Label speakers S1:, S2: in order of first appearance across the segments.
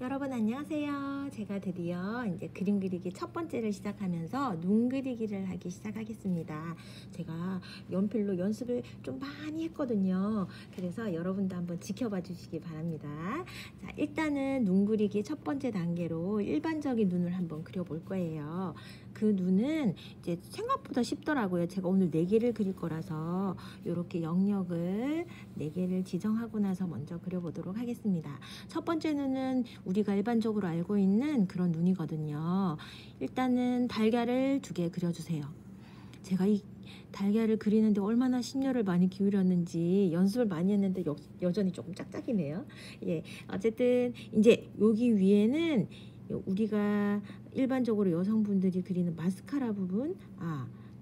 S1: 여러분 안녕하세요. 제가 드디어 이제 그림 그리기 첫 번째를 시작하면서 눈 그리기를 하기 시작하겠습니다. 제가 연필로 연습을 좀 많이 했거든요. 그래서 여러분도 한번 지켜봐 주시기 바랍니다. 자, 일단은 눈 그리기 첫 번째 단계로 일반적인 눈을 한번 그려볼 거예요. 그 눈은 이제 생각보다 쉽더라고요. 제가 오늘 4개를 그릴 거라서 이렇게 영역을 4개를 지정하고 나서 먼저 그려보도록 하겠습니다. 첫 번째 눈은 우리가 일반적으로 알고 있는 그런 눈이거든요. 일단은 달걀을 2개 그려주세요. 제가 이 달걀을 그리는데 얼마나 심려를 많이 기울였는지 연습을 많이 했는데 여전히 조금 짝짝이네요. 예, 어쨌든 이제 여기 위에는 우리가 일반적으로 여성분들이 그리는 마스카라 부분,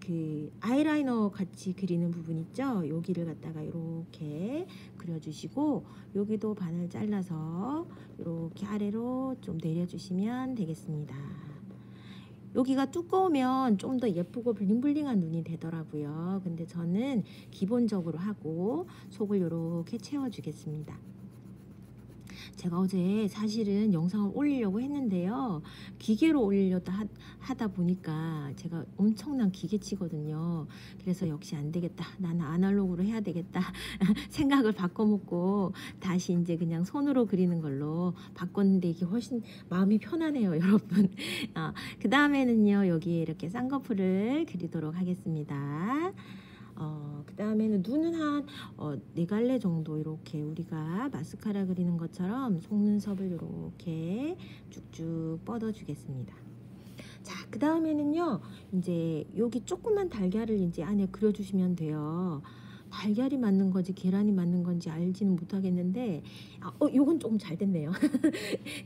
S1: 그 아이라이너 같이 그리는 부분 있죠? 여기를 갖다가 이렇게 그려주시고 여기도 반을 잘라서 이렇게 아래로 좀 내려주시면 되겠습니다. 여기가 두꺼우면 좀 더 예쁘고 블링블링한 눈이 되더라고요. 근데 저는 기본적으로 하고 속을 이렇게 채워주겠습니다. 제가 어제 사실은 영상을 올리려고 했는데요. 기계로 올리려다 하다 보니까 제가 엄청난 기계치거든요. 그래서 역시 안 되겠다. 나는 아날로그로 해야 되겠다. 생각을 바꿔먹고 다시 이제 그냥 손으로 그리는 걸로 바꿨는데 이게 훨씬 마음이 편하네요, 여러분. 그 다음에는요, 여기에 이렇게 쌍꺼풀을 그리도록 하겠습니다. 그 다음에는 눈은 한 4갈래 정도 이렇게 우리가 마스카라 그리는 것처럼 속눈썹을 이렇게 쭉쭉 뻗어 주겠습니다. 자, 그 다음에는요, 이제 여기 조그만 달걀을 이제 안에 그려주시면 돼요. 달걀이 맞는 건지 계란이 맞는 건지 알지는 못하겠는데 요건 조금 잘 됐네요.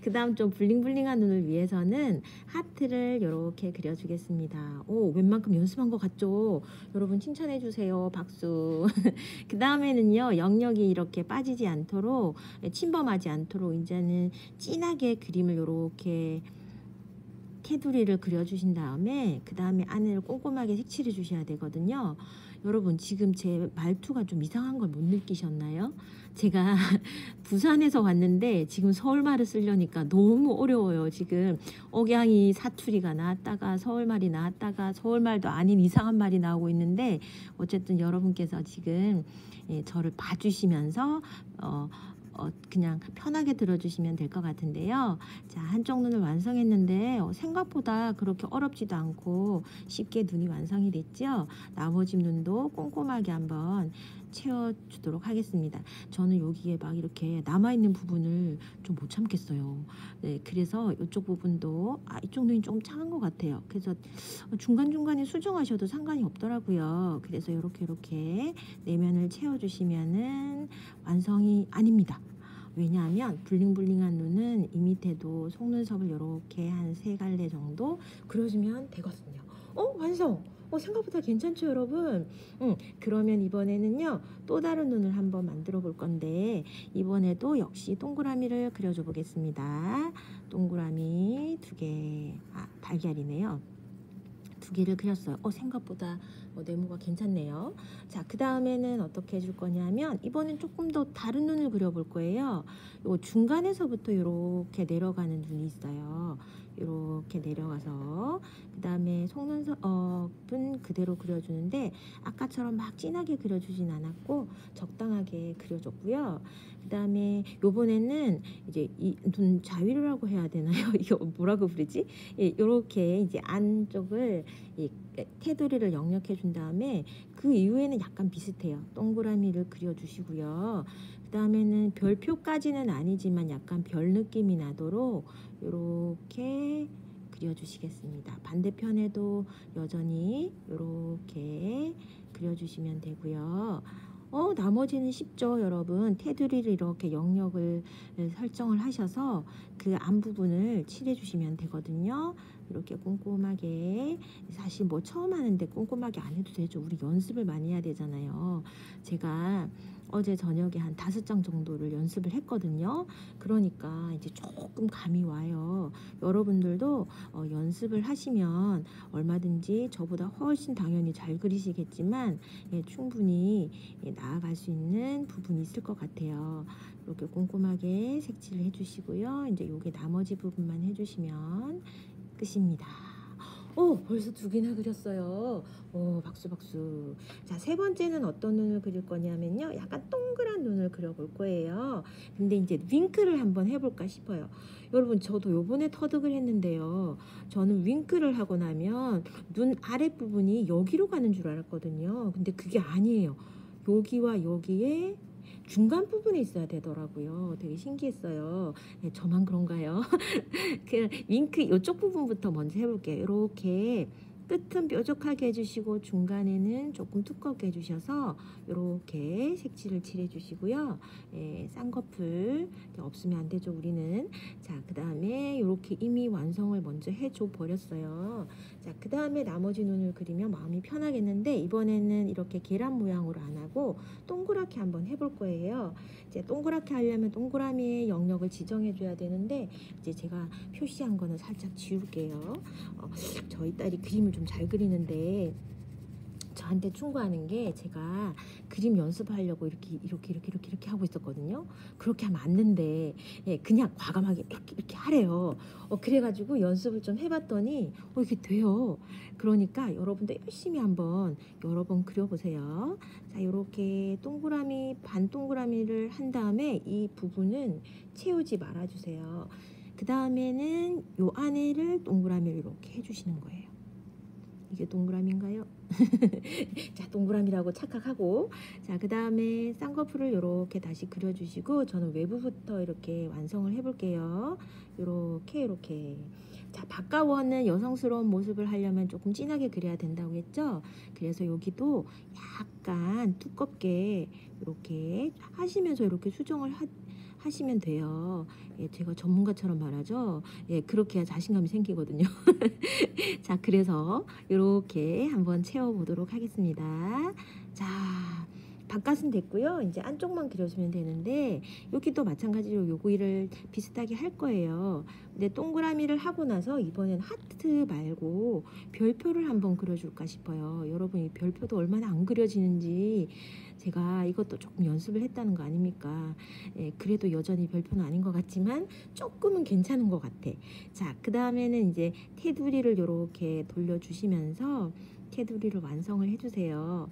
S1: 그 다음 좀 블링블링한 눈을 위해서는 하트를 이렇게 그려주겠습니다. 웬만큼 연습한 것 같죠? 여러분 칭찬해 주세요. 박수. 그 다음에는요, 영역이 이렇게 빠지지 않도록, 침범하지 않도록 이제는 진하게 그림을 이렇게 테두리를 그려주신 다음에 그 다음에 안을 꼼꼼하게 색칠해 주셔야 되거든요. 여러분 지금 제 말투가 좀 이상한 걸 못 느끼셨나요? 제가 부산에서 왔는데 지금 서울말을 쓰려니까 너무 어려워요. 지금 억양이 사투리가 나왔다가 서울말이 나왔다가 서울말도 아닌 이상한 말이 나오고 있는데 어쨌든 여러분께서 지금 저를 봐주시면서 그냥 편하게 들어주시면 될 것 같은데요. 자, 한쪽 눈을 완성했는데 생각보다 그렇게 어렵지도 않고 쉽게 눈이 완성이 됐죠. 나머지 눈도 꼼꼼하게 한번 채워주도록 하겠습니다. 저는 여기에 막 이렇게 남아있는 부분을 좀 못 참겠어요. 네, 그래서 이쪽 부분도 이쪽 눈이 조금 작은 것 같아요. 그래서 중간중간에 수정하셔도 상관이 없더라고요. 그래서 이렇게 내면을 채워주시면은 완성이 아닙니다. 왜냐하면 블링블링한 눈은 이 밑에도 속눈썹을 이렇게 한 3갈래 정도 그려주면 되거든요. 완성! 생각보다 괜찮죠, 여러분? 그러면 이번에는요, 또 다른 눈을 한번 만들어 볼 건데, 이번에도 역시 동그라미를 그려줘 보겠습니다. 동그라미 2개, 달걀이네요. 2개를 그렸어요. 생각보다 네모가 괜찮네요. 자, 그 다음에는 어떻게 해줄 거냐면 이번엔 조금 더 다른 눈을 그려볼 거예요. 요 중간에서부터 이렇게 내려가는 눈이 있어요. 이렇게 내려가서 그 다음에 속눈썹은 그대로 그려주는데 아까처럼 막 진하게 그려주진 않았고 적당하게 그려줬고요. 그 다음에 요번에는 이제 이 눈 자위로라고 해야 되나요? 이거 뭐라고 부르지? 이렇게 이제 안쪽을 이 테두리를 영역해 준 다음에 그 이후에는 약간 비슷해요. 동그라미를 그려주시고요. 그 다음에는 별표까지는 아니지만 약간 별 느낌이 나도록 이렇게 그려주시겠습니다. 반대편에도 여전히 이렇게 그려주시면 되고요. 나머지는 쉽죠, 여러분. 테두리를 이렇게 영역을 설정을 하셔서 그 앞부분을 칠해 주시면 되거든요. 이렇게 꼼꼼하게, 사실 뭐 처음 하는데 꼼꼼하게 안 해도 되죠. 우리 연습을 많이 해야 되잖아요. 제가 어제 저녁에 한 5장 정도를 연습을 했거든요. 그러니까 이제 조금 감이 와요. 여러분들도 연습을 하시면 얼마든지 저보다 훨씬 당연히 잘 그리시겠지만 충분히 나아갈 수 있는 부분이 있을 것 같아요. 이렇게 꼼꼼하게 색칠을 해주시고요. 이제 여기 나머지 부분만 해주시면 끝입니다. 오, 벌써 2개나 그렸어요. 오, 박수 박수. 자, 3번째는 어떤 눈을 그릴 거냐면요, 약간 동그란 눈을 그려볼 거예요. 근데 이제 윙크를 한번 해볼까 싶어요. 여러분, 저도 요번에 터득을 했는데요, 저는 윙크를 하고 나면 눈 아랫부분이 여기로 가는 줄 알았거든요. 근데 그게 아니에요. 여기와 여기에 중간 부분에 있어야 되더라고요. 되게 신기했어요. 네, 저만 그런가요? 그 윙크 이쪽 부분부터 먼저 해볼게요. 이렇게 끝은 뾰족하게 해주시고 중간에는 조금 두껍게 해주셔서 이렇게 색칠을 칠해 주시고요. 예, 쌍꺼풀 없으면 안 되죠, 우리는. 자, 그 다음에 이렇게 이미 완성을 먼저 해줘 버렸어요. 자, 그 다음에 나머지 눈을 그리면 마음이 편하겠는데, 이번에는 이렇게 계란 모양으로 안 하고 동그랗게 한번 해볼 거예요. 이제 동그랗게 하려면 동그라미의 영역을 지정해 줘야 되는데, 이제 제가 표시한 거는 살짝 지울게요. 저희 딸이 그림을 좀 잘 그리는데 저한테 충고하는 게, 제가 그림 연습하려고 이렇게 하고 있었거든요. 그렇게 하면 안 된대. 예, 그냥 과감하게 이렇게 하래요. 그래가지고 연습을 좀 해봤더니 이게 돼요. 그러니까 여러분도 열심히 한번 여러 번 그려보세요. 자, 이렇게 동그라미 반 동그라미를 한 다음에 이 부분은 채우지 말아주세요. 그 다음에는 요 안에를 동그라미를 이렇게 해주시는 거예요. 이게 동그라미인가요? 자, 동그라미라고 착각하고, 자, 그 다음에 쌍꺼풀을 이렇게 다시 그려주시고, 저는 외부부터 이렇게 완성을 해볼게요. 이렇게. 자, 박가원은 여성스러운 모습을 하려면 조금 진하게 그려야 된다고 했죠. 그래서 여기도 약간 두껍게 이렇게 하시면서 이렇게 수정을 하시면 돼요. 예, 제가 전문가처럼 말하죠. 예, 그렇게 해야 자신감이 생기거든요. 자, 그래서 이렇게 한번 채워보도록 하겠습니다. 자, 바깥은 됐고요. 이제 안쪽만 그려주면 되는데, 여기도 마찬가지로 요거를 비슷하게 할 거예요. 근데 동그라미를 하고 나서 이번엔 하트 말고 별표를 한번 그려줄까 싶어요. 여러분, 이 별표도 얼마나 안 그려지는지 제가 이것도 조금 연습을 했다는 거 아닙니까? 예, 그래도 여전히 별표는 아닌 것 같지만 조금은 괜찮은 것 같아. 자, 그 다음에는 이제 테두리를 이렇게 돌려주시면서 테두리를 완성을 해주세요.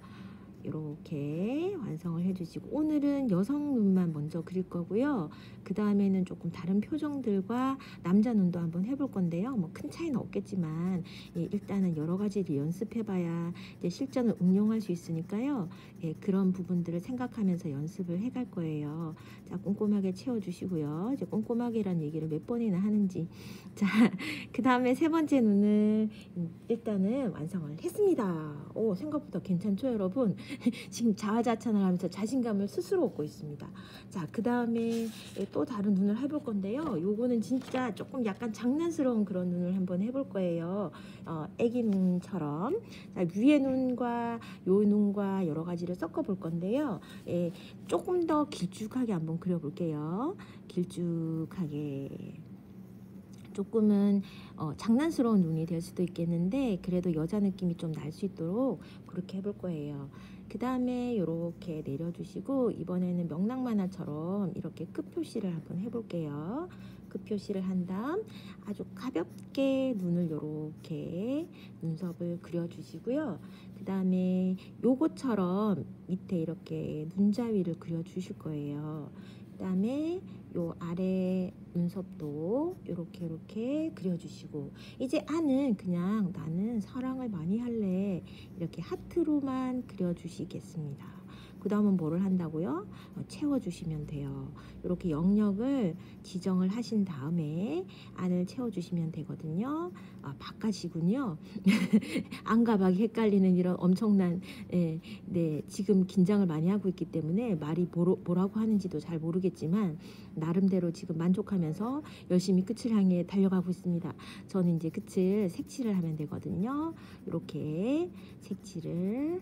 S1: 이렇게 완성을 해주시고, 오늘은 여성 눈만 먼저 그릴 거고요. 그 다음에는 조금 다른 표정들과 남자 눈도 한번 해볼 건데요. 뭐 큰 차이는 없겠지만, 예, 일단은 여러 가지를 연습해봐야 이제 실전을 응용할 수 있으니까요. 예, 그런 부분들을 생각하면서 연습을 해갈 거예요. 자, 꼼꼼하게 채워주시고요. 이제 꼼꼼하게란 얘기를 몇 번이나 하는지. 자, 그 다음에 3번째 눈을 일단은 완성을 했습니다. 오, 생각보다 괜찮죠, 여러분? 지금 자화자찬을 하면서 자신감을 스스로 얻고 있습니다. 자, 그 다음에 또 다른 눈을 해볼 건데요. 요거는 진짜 조금 약간 장난스러운 그런 눈을 한번 해볼 거예요. 애기 눈처럼. 자, 위에 눈과 요 눈과 여러 가지를 섞어 볼 건데요. 예, 조금 더 길쭉하게 한번 그려볼게요. 길쭉하게. 조금은 장난스러운 눈이 될 수도 있겠는데, 그래도 여자 느낌이 좀 날 수 있도록 그렇게 해볼 거예요. 그 다음에 이렇게 내려주시고, 이번에는 명랑만화처럼 이렇게 끝 표시를 한번 해볼게요. 끝 표시를 한 다음 아주 가볍게 눈을 이렇게 눈썹을 그려주시고요. 그 다음에 요거처럼 밑에 이렇게 눈자위를 그려주실 거예요. 그 다음에 요 아래 눈썹도 이렇게 그려주시고, 이제 안은 그냥 나는 사랑을 많이 할래 이렇게 하트로만 그려주시겠습니다. 그 다음은 뭐를 한다고요? 채워주시면 돼요. 이렇게 영역을 지정을 하신 다음에 안을 채워주시면 되거든요. 바깥이군요. 안가박이 헷갈리는 이런 엄청난, 네, 지금 긴장을 많이 하고 있기 때문에 말이 뭐라고 하는지도 잘 모르겠지만 나름대로 지금 만족하면서 열심히 끝을 향해 달려가고 있습니다. 저는 이제 끝을 색칠을 하면 되거든요. 이렇게 색칠을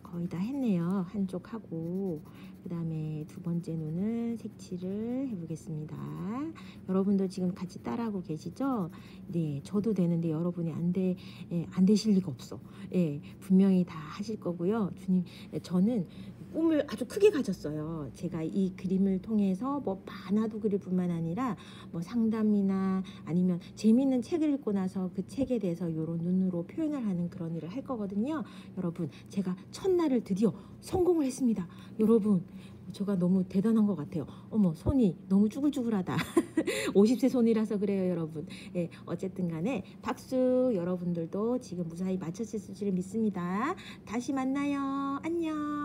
S1: 거의 다 했네요. 한쪽 하고, 그 다음에 2번째 눈은 색칠을 해보겠습니다. 여러분도 지금 같이 따라하고 계시죠? 네, 저도 되는데 여러분이 안 되실 리가 없어. 예, 분명히 다 하실 거고요. 주님, 저는 꿈을 아주 크게 가졌어요. 제가 이 그림을 통해서 뭐 만화도 그릴 뿐만 아니라 뭐 상담이나 아니면 재미있는 책을 읽고 나서 그 책에 대해서 요런 눈으로 표현을 하는 그런 일을 할 거거든요. 여러분, 제가 첫날을 드디어 성공을 했습니다. 여러분, 제가 너무 대단한 것 같아요. 어머, 손이 너무 쭈글쭈글하다. 50세 손이라서 그래요, 여러분. 예, 어쨌든 간에 박수. 여러분들도 지금 무사히 마쳤을 줄 믿습니다. 다시 만나요. 안녕.